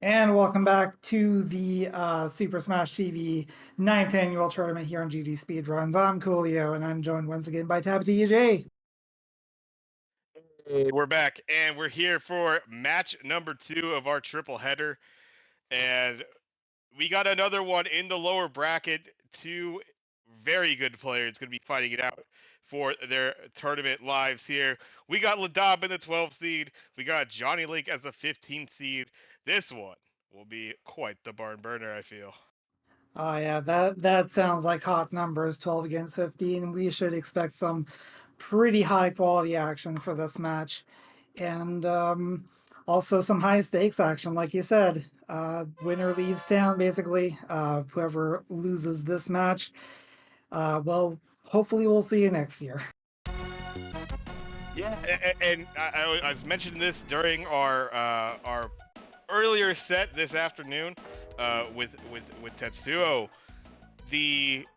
And welcome back to the Super Smash TV 9th annual tournament here on GG Speedruns. I'm Coolio, and I'm joined once again by TJ. Hey, we're back, and we're here for match number 2 of our triple header. And we got another one in the lower bracket. Two very good players going to be fighting it out for their tournament lives here. We got Ladob in the 12th seed. We got JonnyLink as the 15th seed. This one will be quite the barn burner, I feel. Oh yeah, that sounds like hot numbers, 12 against 15. We should expect some pretty high quality action for this match. And also some high stakes action, like you said. Winner leaves town, basically. Whoever loses this match, well, hopefully we'll see you next year. Yeah, and I was mentioning this during our earlier set this afternoon with Tetsuo. The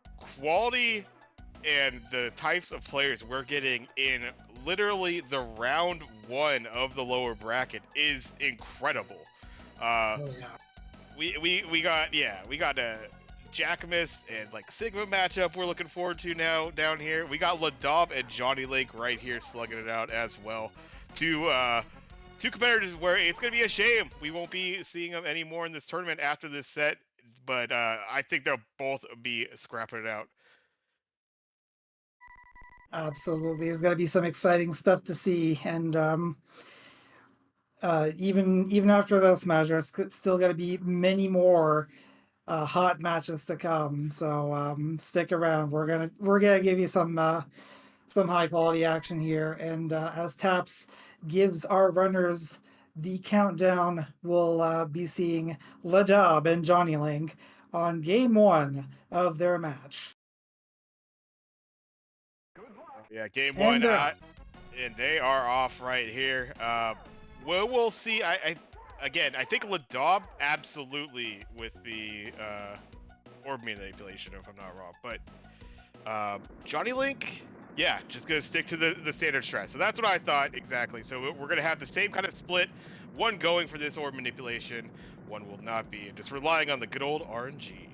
quality and the types of players we're getting in literally the round 1 of the lower bracket is incredible. Uh, Oh yeah. we got a Jackamus and like Sigma matchup we're looking forward to now down here. We got Ladob and JonnyLink right here slugging it out as well. Two competitors where it's gonna be a shame we won't be seeing them anymore in this tournament after this set, but I think they'll both be scrapping it out. Absolutely. There's going to be some exciting stuff to see. And even after this match, there's still going to be many more hot matches to come. So stick around. We're gonna give you some high quality action here. And as Taps gives our runners the countdown, we'll be seeing Ladob and JonnyLink on game one of their match. Yeah, game And one, they're out. and they are off right here. We'll see. Again, I think Ladob absolutely with the orb manipulation, if I'm not wrong. But JonnyLink, yeah, just gonna stick to the standard strat. So that's what I thought exactly. So we're gonna have the same kind of split. One going for this orb manipulation, one will not be. Just relying on the good old RNG.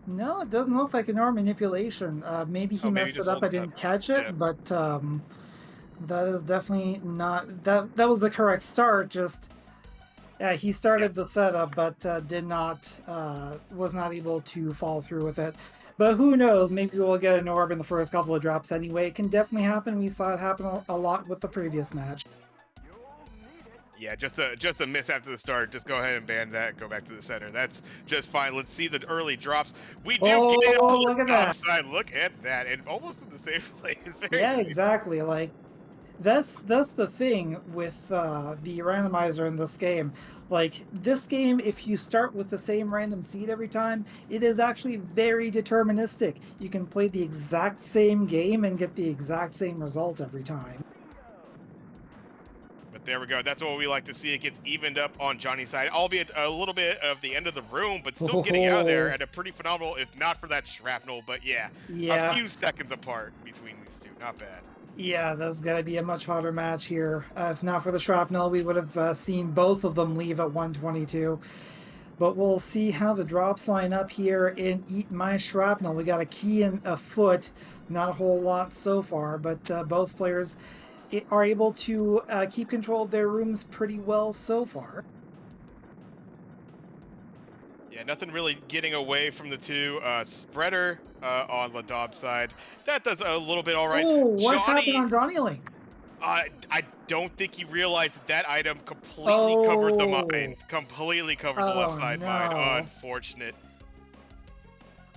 No, it doesn't look like an arm manipulation. Maybe he Oh, maybe messed it just up. hold I the time. didn't catch Yeah. it, but that is definitely not that. That was the correct start. Just yeah, he Yeah. started the setup, but did not was not able to follow through with it. But who knows? Maybe we'll get an orb in the first couple of drops anyway. It can definitely happen. We saw it happen a lot with the previous match. Yeah, just a miss after the start. Just go ahead and ban that. Go back to the center. That's just fine. Let's see the early drops. We do get it Oh, on look at the top that! side. Look at that, and almost in the same place. Very Yeah, nice. exactly. Like that's the thing with the randomizer in this game. Like this game, if you start with the same random seed every time, it is actually very deterministic. You can play the exact same game and get the exact same result every time. But there we go. That's what we like to see. It gets evened up on Johnny's side, albeit a little bit of the end of the room, but still getting out of there Oh, at a pretty phenomenal, if not for that shrapnel. But yeah, a yeah, few seconds apart between these two. Not bad. yeah, that's gonna be a much hotter match here. If not for the shrapnel, we would have seen both of them leave at 122. But we'll see how the drops line up here in Eat My Shrapnel. We got a key and a foot, not a whole lot so far, but both players are able to keep control of their rooms pretty well so far. Yeah, nothing really getting away from the two. Spreader on Ladob's side. That does a little bit all right. Oh, what happened Johnny, on JonnyLink? I don't think he realized that item completely covered the Oh, mine. Completely covered the left oh side mine. no. Unfortunate.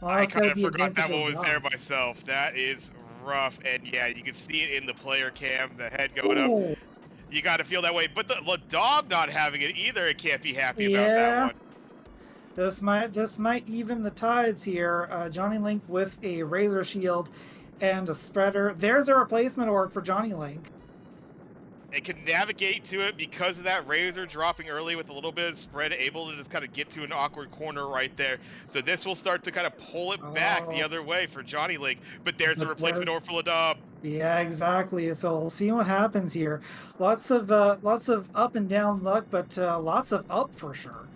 Well, I that's got kind to of be forgot advantage that of one was there Dom. myself. That is rough. And yeah, you can see it in the player cam, the head going up. Oh, You got to feel that way. But the Ladob not having it either, it can't be happy about that yeah. one. This might even the tides here. JonnyLink with a razor shield and a spreader. There's a replacement orb for JonnyLink. It can navigate to it because of that razor dropping early with a little bit of spread, able to just kind of get to an awkward corner right there. So this will start to kind of pull it back the Oh, other way for JonnyLink. But there's the but replacement where's orb for Ladob. yeah, exactly. So we'll see what happens here. Lots of up and down luck, but lots of up for sure.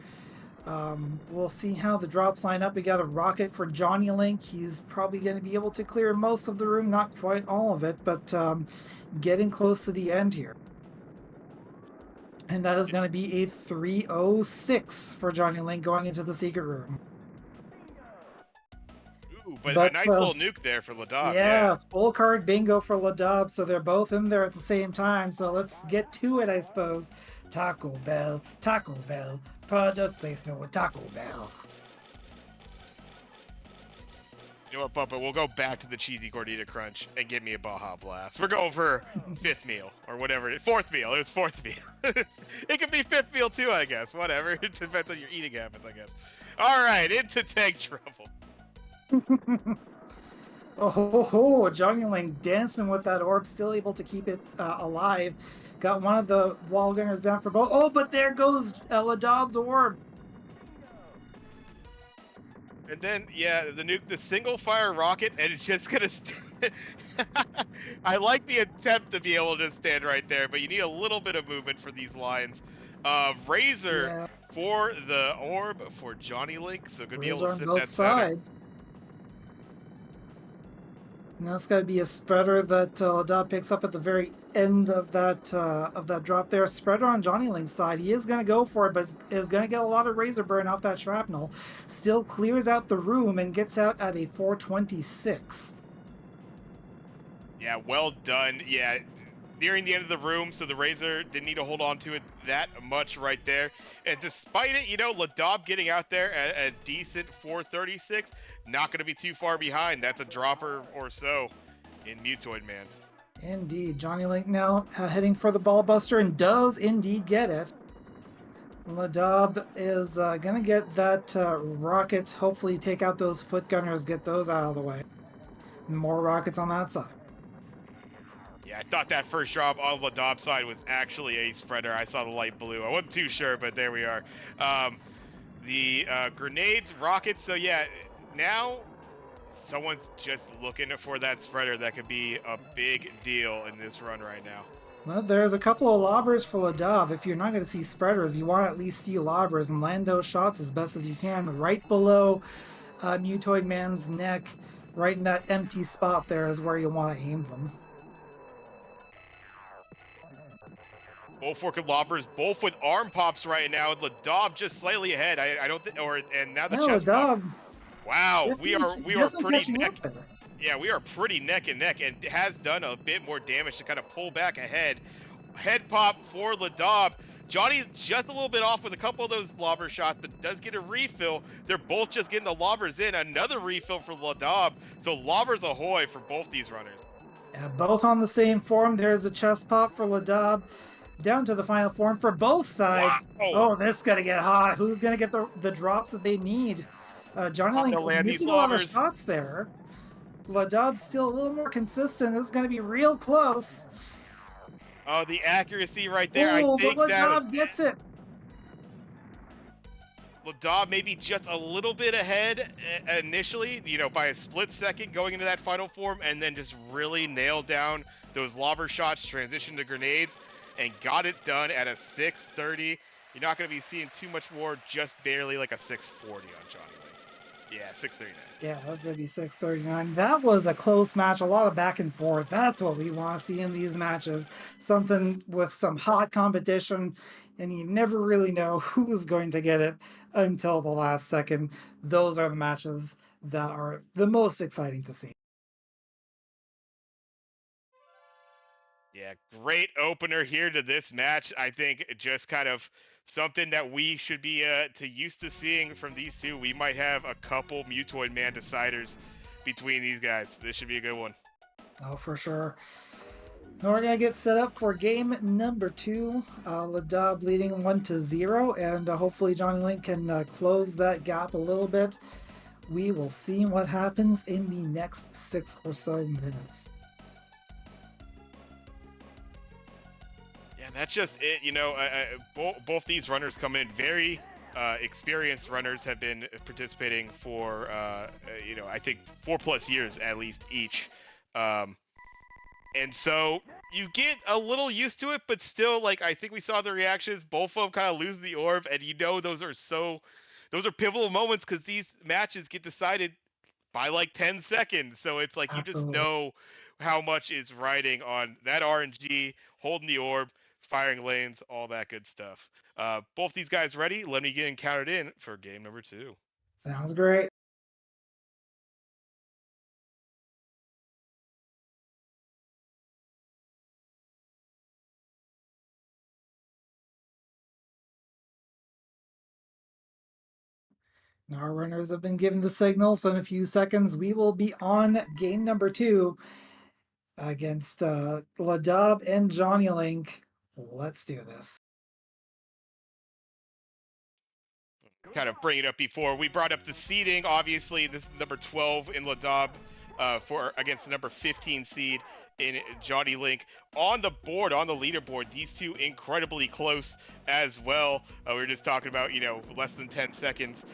We'll see how the drops line up. We got a rocket for JonnyLink. He's probably going to be able to clear most of the room, not quite all of it, but getting close to the end here. And that is going to be a 306 for JonnyLink going into the secret room. Ooh, but a But nice little nuke there for Ladob, yeah. yeah, full card bingo for Ladob. So they're both in there at the same time. So let's get to it, I suppose. Taco Bell, product placement with Taco Bell. You know what, Bubba? We'll go back to the cheesy gordita crunch and get me a Baja Blast. We're going for fifth meal or whatever. Fourth meal. It was fourth meal. It could be fifth meal too, I guess. Whatever. It depends on your eating habits, I guess. All right, into tank trouble. Oh, JonnyLink dancing with that orb, still able to keep it alive. Got one of the wall gunners down for both. Oh, but there goes Ladob's orb. And then, yeah, the nuke, the single fire rocket, and it's just gonna. I like the attempt to be able to stand right there, but you need a little bit of movement for these lines. Razor Yeah, for the orb for JonnyLink, so gonna be able razor to on sit both that center. sides. And that's got to be a spreader that Ladob picks up at the very end of that drop there. Spreader on JonnyLink's side. He is going to go for it, but is going to get a lot of razor burn off that shrapnel. Still clears out the room and gets out at a 426. Yeah, well done. Yeah, nearing the end of the room, so the Razor didn't need to hold on to it that much right there. And despite it, Ladob getting out there at a decent 436, not going to be too far behind. That's a dropper or so in Mutoid Man. Indeed, JonnyLink now heading for the ball buster and does indeed get it. Ladob is going to get that rocket, hopefully take out those foot gunners, get those out of the way. More rockets on that side. Yeah, I thought that first drop on Ladob's side was actually a spreader. I saw the light blue. I wasn't too sure, but there we are. The grenades, rockets. So yeah, now someone's just looking for that spreader that could be a big deal in this run right now. Well, there's a couple of lobbers for Ladob. If you're not going to see spreaders, you want to at least see lobbers and land those shots as best as you can right below Mutoid Man's neck. Right in that empty spot there is where you want to aim them. Both for lobbers, both with arm pops right now. Ladob just slightly ahead. I don't think, and now the Yeah, chest pop. Ladob Wow, we are definitely pretty catching up neck. there. Yeah, we are pretty neck and neck, and has done a bit more damage to kind of pull back ahead. Head pop for Ladob. Johnny's just a little bit off with a couple of those lobber shots, but does get a refill. They're both just getting the lobbers in. Another refill for Ladob. So lobbers ahoy for both these runners. Yeah, both on the same form. There's a chest pop for Ladob. Down to the final form for both sides. Wow. Oh, this is going to get hot. Who's going to get the drops that they need? Johnny Trying to Link land these missing a lot of lobbers. shots there. Ladob's still a little more consistent. This is going to be real close. Oh, the accuracy right there. I Oh, but think that Ladob gets it. Ladob maybe just a little bit ahead initially, by a split second going into that final form, and then just really nailed down those lobber shots, transitioned to grenades, and got it done at a 630. You're not going to be seeing too much more, just barely like a 640 on JonnyLink. Yeah, 639. Yeah, that's going to be 639. That was a close match, a lot of back and forth. That's what we want to see in these matches. Something with some hot competition, and you never really know who's going to get it until the last second. Those are the matches that are the most exciting to see. Yeah, great opener here to this match. I think just kind of something that we should be to used to seeing from these two. We might have a couple Mutoid Man deciders between these guys. This should be a good one. Oh, for sure. Now we're gonna get set up for game number two. Ladob leading 1-0, and hopefully JonnyLink can close that gap a little bit. We will see what happens in the next 6 or so minutes. Yeah, that's just it. Both these runners come in very experienced runners have been participating for I think 4+ years at least each. Um, And so you get a little used to it, but still, like, I think we saw the reactions. Both of them kind of lose the orb, and those are so those are pivotal moments because these matches get decided by like 10 seconds. So it's like you just Absolutely. know how much is riding on that RNG, holding the orb, firing lanes, all that good stuff. Both these guys ready? Let me get encountered in for game number two. Sounds great. Our runners have been given the signal, so in a few seconds we will be on game number two against Ladob and JonnyLink. Let's do this. Kind of bring it up before we brought up the seeding. Obviously, this is number 12 in Ladob for against the number 15 seed in JonnyLink. On the board, on the leaderboard, these two incredibly close as well. We were just talking about, less than 10 seconds.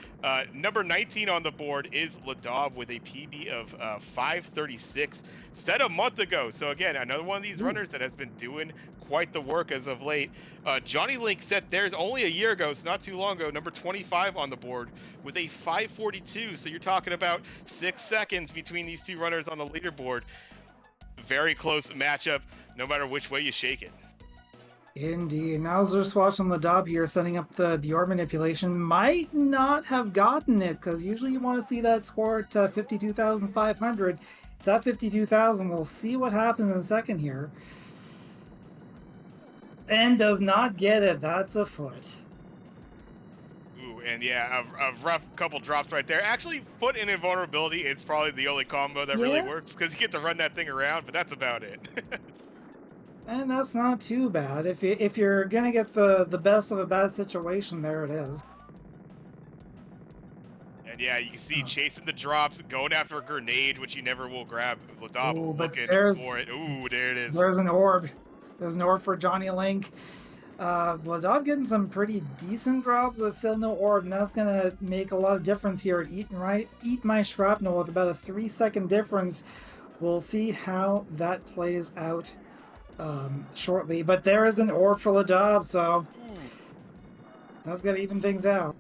Number 19 on the board is Ladob with a PB of 536 set a month ago. So again, another one of these Ooh. runners that has been doing quite the work as of late. JonnyLink set theirs only a year ago, so not too long ago, number 25 on the board with a 542. So you're talking about 6 seconds between these two runners on the leaderboard. Very close matchup, no matter which way you shake it. Indeed. Now, I was just watching Ladob here setting up the orb manipulation. Might not have gotten it because usually you want to see that score at 52,500. It's at 52,000. We'll see what happens in a second here. And does not get it. That's a foot. Ooh, and yeah, a rough couple drops right there. Actually, foot and invulnerability is probably the only combo that really Yeah, works because you get to run that thing around, but that's about it. and that's not too bad. If you're gonna get the best of a bad situation, there it is. And yeah, you can see Oh, chasing the drops, going after a grenade, which you never will grab. Ladob ooh, but looking there's for it. Ooh, there it is. there's an orb. There's an orb for JonnyLink. Ladob getting some pretty decent drops, but still no orb, and that's gonna make a lot of difference here at Eat My Shrapnel with about a 3 second difference. We'll see how that plays out shortly. But there is an orb for Ladob, so Ooh. that's gonna even things out.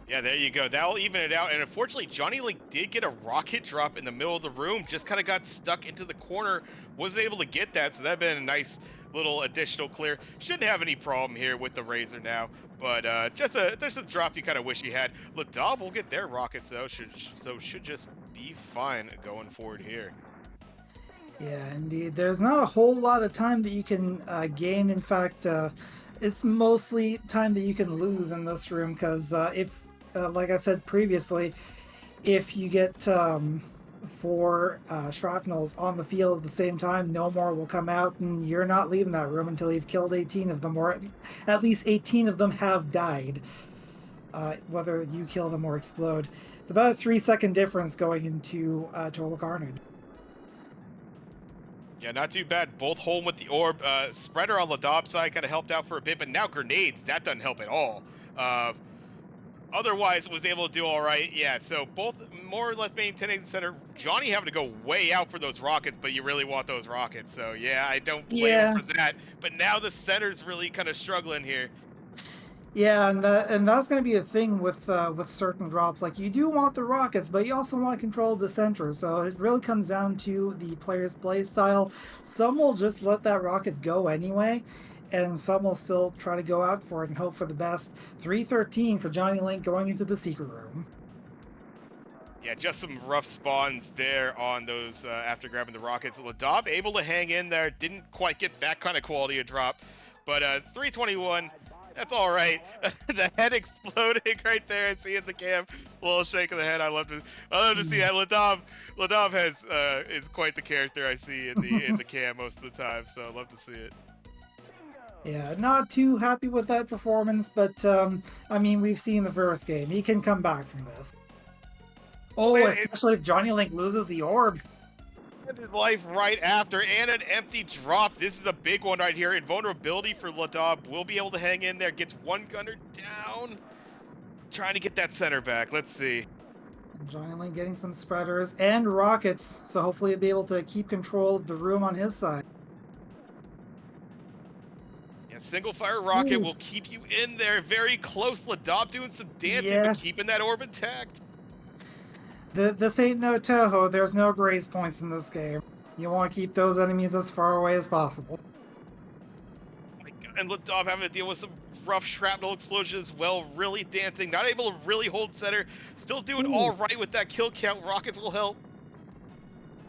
Yeah, there you go. That'll even it out. And unfortunately, JonnyLink did get a rocket drop in the middle of the room. Just kind of got stuck into the corner. Wasn't able to get that. So that'd been a nice little additional clear. Shouldn't have any problem here with the Razor now. But there's a drop you kind of wish you had. Ladob will get their rockets though. Should just be fine going forward here. Yeah, indeed. There's not a whole lot of time that you can gain. In fact, it's mostly time that you can lose in this room because like I said previously, if you get four shrapnels on the field at the same time, no more will come out, and you're not leaving that room until you've killed 18 of them, or at least 18 of them have died, whether you kill them or explode. It's about a 3 second difference going into total carnage. Yeah, not too bad. Both home with the orb. Spreader on Ladob's side kind of helped out for a bit, but now grenades, that doesn't help at all. Uh, Otherwise was able to do all right. Yeah, so both more or less maintaining the center. Johnny having to go way out for those rockets, but you really want those rockets. So yeah, I don't blame him Yeah, for that. But now the center's really kind of struggling here. yeah, and that's going to be a thing with certain drops. Like you do want the rockets, but you also want control of the center. So it really comes down to the player's play style. Some will just let that rocket go anyway, and some will still try to go out for it and hope for the best. 313 for JonnyLink going into the secret room. Yeah, just some rough spawns there on those after grabbing the rockets. Ladob able to hang in there, didn't quite get that kind of quality of drop, but 321. That's all right. The head exploding right there. I see in the cam. A little shake of the head. I love to see that. Ladob has is quite the character I see in the cam most of the time. So I love to see it. Yeah, not too happy with that performance, but I mean, we've seen the first game. He can come back from this. Oh, It, especially if JonnyLink loses the orb. his life right after, and an empty drop. This is a big one right here. Invulnerability for Ladob. Will be able to hang in there. Gets one gunner down. Trying to get that center back. Let's see. And JonnyLink getting some spreaders and rockets, so hopefully he'll be able to keep control of the room on his side. Yeah, A single fire rocket Ooh, will keep you in there very close. Ladob doing some dancing, but yeah. keeping that orb intact. This ain't no Toho. There's no grace points in this game. You want to keep those enemies as far away as possible. My God, and Ladob having to deal with some rough shrapnel explosions as well. Really dancing, not able to really hold center. Still doing Ooh. all right with that kill count. Rockets will help.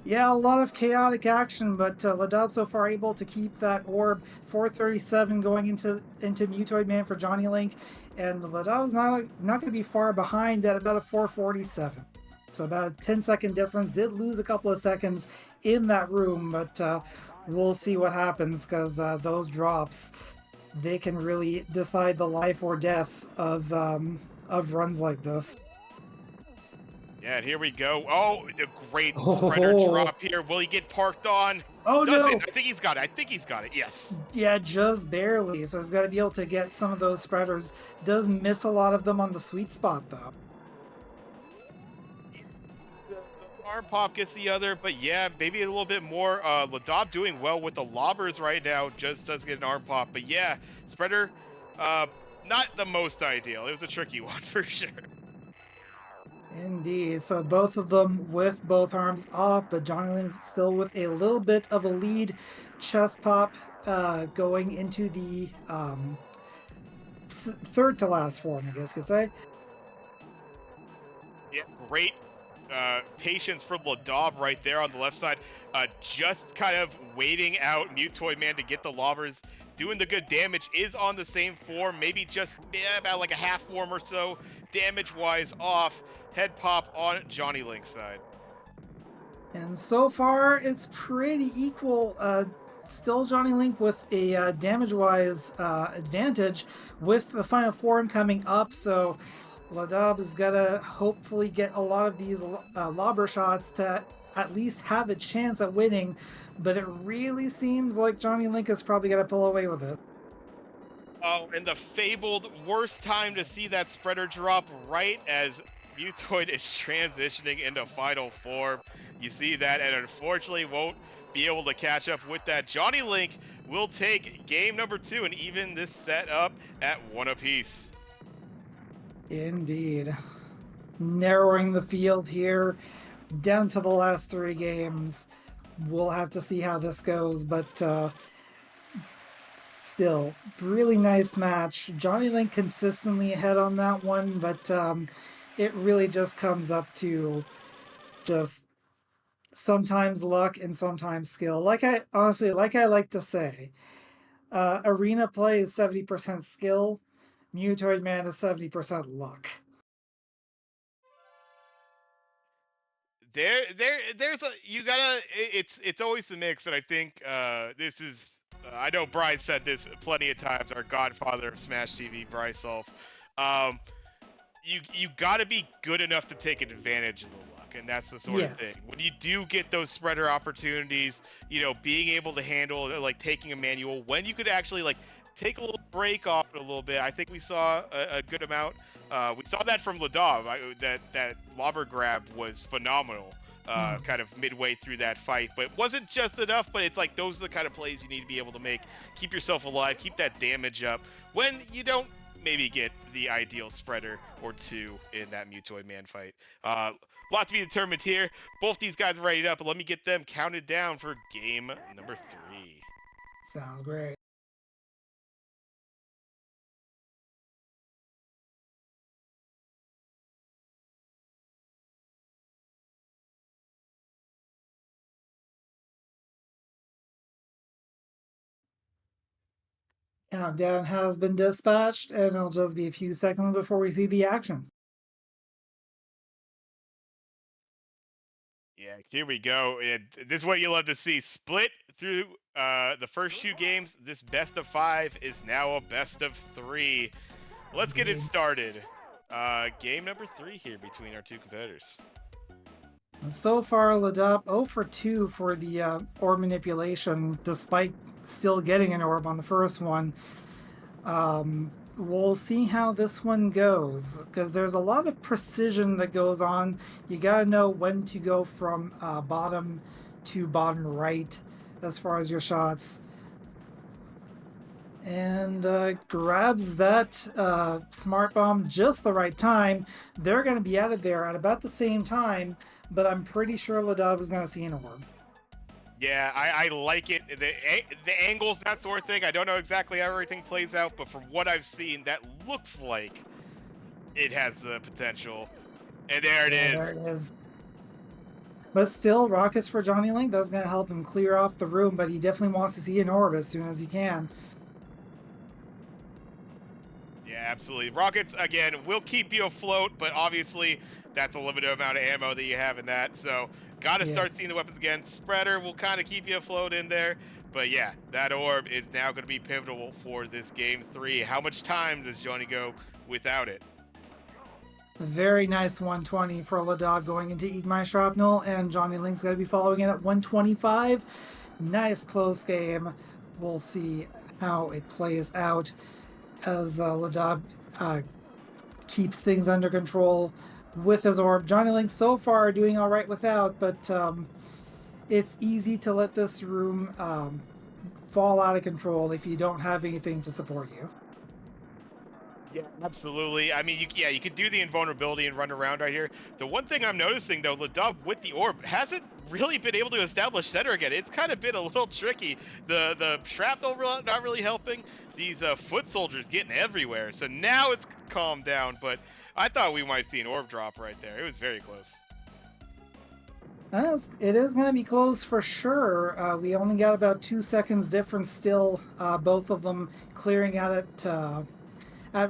Yeah, a lot of chaotic action, but Ladob so far able to keep that orb 437 going into Mutoid Man for JonnyLink, and Ladob's not going to be far behind at about a 447. So about a 10-second difference. Did lose a couple of seconds in that room, but we'll see what happens because those drops they can really decide the life or death of runs like this. Yeah, and here we go. Oh, a great spreader Oh, drop here. Will he get parked on? oh Doesn't. no! I think he's got it. I think he's got it. Yes. Yeah, just barely. So he's got to be able to get some of those spreaders. Does miss a lot of them on the sweet spot, though. The arm pop gets the other, but yeah, maybe a little bit more. Ladob doing well with the lobbers right now. Just does get an arm pop, but yeah, spreader, uh, not the most ideal. It was a tricky one for sure. Indeed. So both of them with both arms off, but Johnny Lynn still with a little bit of a lead. Chest pop going into the third to last form, I guess you could say. Yeah, great patience from Ladob right there on the left side. Just kind of waiting out Mutoid Man to get the lobbers. Doing the good damage is on the same form, maybe just about like a half form or so damage wise off. Head pop on JonnyLink's side. And so far, it's pretty equal. Still Johnny Link with a damage wise advantage with the final form coming up. So Ladob is going to hopefully get a lot of these lobber shots to at least have a chance at winning. But it really seems like Johnny Link is probably going to pull away with it. Oh, and the fabled worst time to see that spreader drop right as Mutoid is transitioning into final form. You see that, and unfortunately won't be able to catch up with that. JonnyLink will take game number 2 and even this set up at 1 apiece. Indeed. Narrowing the field here down to the last three games. We'll have to see how this goes, but still, really nice match. Johnny Link consistently ahead on that one, but it really just comes up to just sometimes luck and sometimes skill. Like I like to say, arena play is 70% skill. Mutoid Man is 70% luck. There's a you gotta it's always the mix, and I think this is I know Brian said this plenty of times, our godfather of Smash TV, Bryce Ulf. um you got to be good enough to take advantage of the luck, and that's the sort of thing Yes. when you do get those spreader opportunities, being able to handle like taking a manual when you could actually like take a little break off it a little bit. I think we saw a good amount. We saw that from Ladob. That lobber grab was phenomenal. Mm. Kind of midway through that fight, but it wasn't just enough. But it's like those are the kind of plays you need to be able to make. Keep yourself alive, keep that damage up when you don't maybe get the ideal spreader or two in that Mutoid Man fight. Lot to be determined here. Both these guys are ready up, but let me get them counted down for game number 3. Sounds great. Countdown has been dispatched, and it'll just be a few seconds before we see the action. Yeah, here we go. This is what you love to see. Split through the first 2 games. This best of 5 is now a best of 3. Let's get it Indeed. started. Game number 3 here between our two competitors. So far, Ladob 0 for 2 for the orb manipulation, despite still getting an orb on the first one. We'll see how this one goes, because there's a lot of precision that goes on. You gotta know when to go from bottom to bottom right as far as your shots. and grabs that smart bomb just the right time. They're going to be out of there at about the same time, but I'm pretty sure Ladob is going to see an orb. Yeah, I like it. The angles, that sort of thing. I don't know exactly how everything plays out, but from what I've seen, that looks like it has the potential. And there it Yeah, there is. it is. But still, rockets for JonnyLink. That's going to help him clear off the room, but he definitely wants to see an orb as soon as he can. Yeah, absolutely. Rockets again will keep you afloat, but obviously that's a limited amount of ammo that you have in that. So got to Yeah. start seeing the weapons again. Spreader will kind of keep you afloat in there, but yeah, that orb is now going to be pivotal for this game three. How much time does Johnny go without it? Very nice 120 for Ladob going into Eat My Shrapnel, and JonnyLink's going to be following it at 125. Nice close game. We'll see how it plays out as Ladob uh, keeps things under control with his orb. JonnyLink so far doing all right without, but it's easy to let this room fall out of control if you don't have anything to support you. Yeah, absolutely. I mean, yeah, you could do the invulnerability and run around right here. The one thing I'm noticing though, Ladub with the orb hasn't really been able to establish center again. It's kind of been a little tricky. The shrapnel not really helping. These foot soldiers getting everywhere. So now it's calmed down. But I thought we might see an orb drop right there. It was very close. It is going to be close for sure. We only got about 2 seconds difference still. Both of them clearing at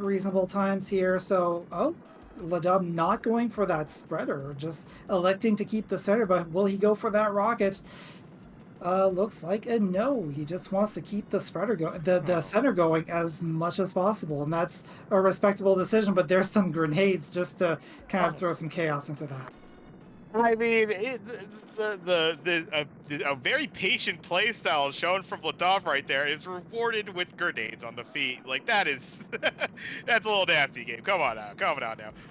reasonable times here. So, oh, Ladub not going for that spreader, just electing to keep the center. But will he go for that rocket? Looks like a no. He just wants to keep the the Oh. center going as much as possible, and that's a respectable decision. But there's some grenades just to kind of throw some chaos into that. I mean, a very patient play style shown from Ladov right there is rewarded with grenades on the feet. Like that is that's a little nasty game. Come on now.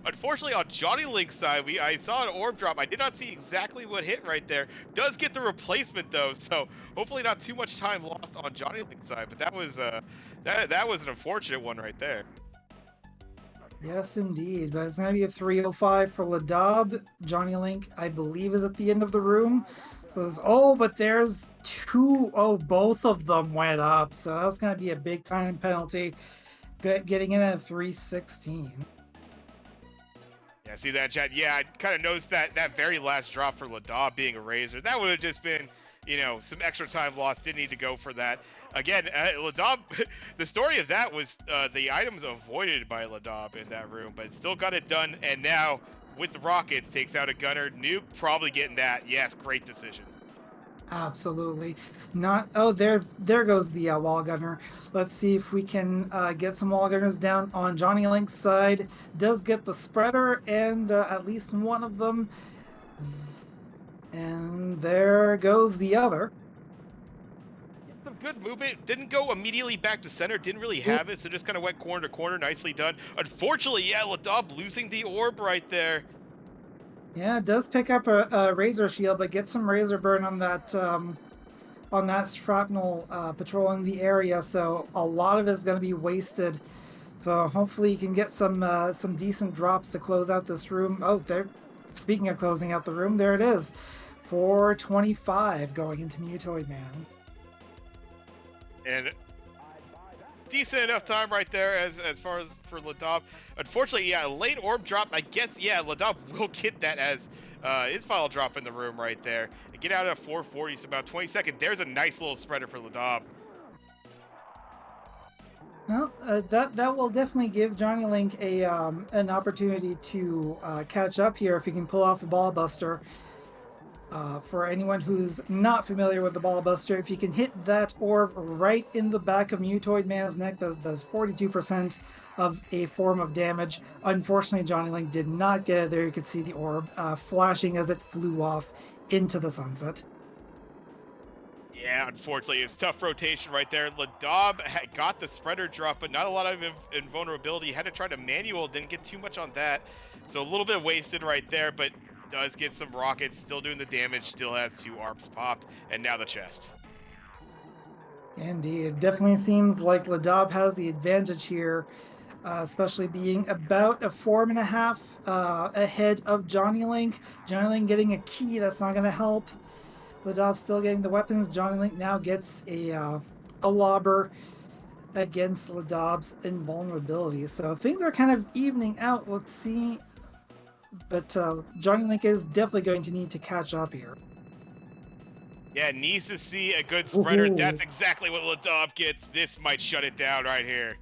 Unfortunately, on Johnny Link's side, we I saw an orb drop. I did not see exactly what hit right there. Does get the replacement though, so hopefully not too much time lost on Johnny Link's side. But that was that was an unfortunate one right there. Yes, indeed. But it's going to be a 305 for Ladob. JonnyLink, I believe, is at the end of the room. So oh, but there's two. Oh, both of them went up. So that's going to be a big time penalty. Getting in at 316. Yeah, see that, chat? Yeah, I kind of noticed that very last drop for Ladob being a razor. That would have just been, some extra time lost. Didn't need to go for that. Again, Ladob, the story of that was the items avoided by Ladob in that room, but still got it done. And now with the rockets, takes out a gunner. Nuke probably getting that. Yes, great decision. Absolutely. Not. Oh, there goes the wall gunner. Let's see if we can get some wall gunners down on JonnyLink's side. Does get the spreader and at least one of them. And there goes the other. Some good movement. Didn't go immediately back to center. Didn't really Ooh, have it, so just kind of went corner to corner. Nicely done. Unfortunately, yeah, Ladob losing the orb right there. yeah, it does pick up a razor shield, but get some razor burn on that shrapnel patrolling the area. So a lot of it is going to be wasted. So hopefully you can get some decent drops to close out this room. Oh, there. Speaking of closing out the room, there it is. 425 going into Mutoid Man. And decent enough time right there as far as for Ladob. Unfortunately, yeah, late orb drop. I guess yeah, Ladob will get that as his final drop in the room right there and get out at 440. So about 20 seconds. There's a nice little spreader for Ladob. Well, that will definitely give JonnyLink a an opportunity to catch up here if he can pull off a ball buster. For anyone who's not familiar with the ball buster, if you can hit that orb right in the back of Mutoid Man's neck, does 42% of a form of damage. Unfortunately, JonnyLink did not get it there. You could see the orb flashing as it flew off into the sunset. Yeah, unfortunately, it's tough rotation right there. Ladob got the spreader drop, but not a lot of invulnerability. Had to try to manual, didn't get too much on that. So a little bit wasted right there, but does get some rockets, still doing the damage, still has two arms popped, and now the chest. Indeed, it definitely seems like Ladob has the advantage here, especially being about a form and a half ahead of JonnyLink. JonnyLink getting a key that's not going to help. Ladob still getting the weapons. JonnyLink now gets a lobber against Ladob's invulnerability. So things are kind of evening out. Let's see. But JonnyLink is definitely going to need to catch up here. Yeah, needs to see a good spreader. Ooh. That's exactly what Ladob gets. This might shut it down right here.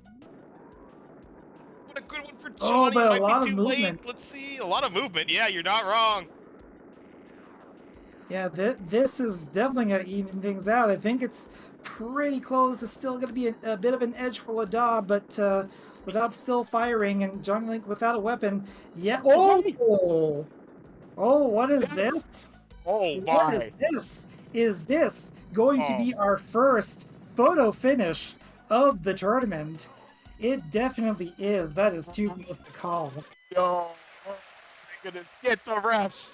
What a good one for Oh, Johnny. but a Might be lot of too late. movement. Let's see. A lot of movement. Yeah, you're not wrong. Yeah, this is definitely going to even things out. I think it's pretty close. It's still going to be a bit of an edge for Ladob, but Ladob's still firing, and JonnyLink without a weapon. Yeah. Away. Oh, what is this? Yes. Oh What is my. this? Is this going to Oh. be our first photo finish of the tournament? It definitely is. That is too close to call. Yo. Oh my goodness. Get the refs.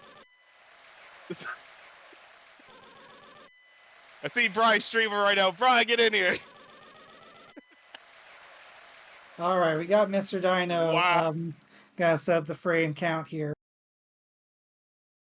I see Brian streaming right now. Brian, get in here. All right, we got Mr. Dino. Wow. Gotta set up the frame count here.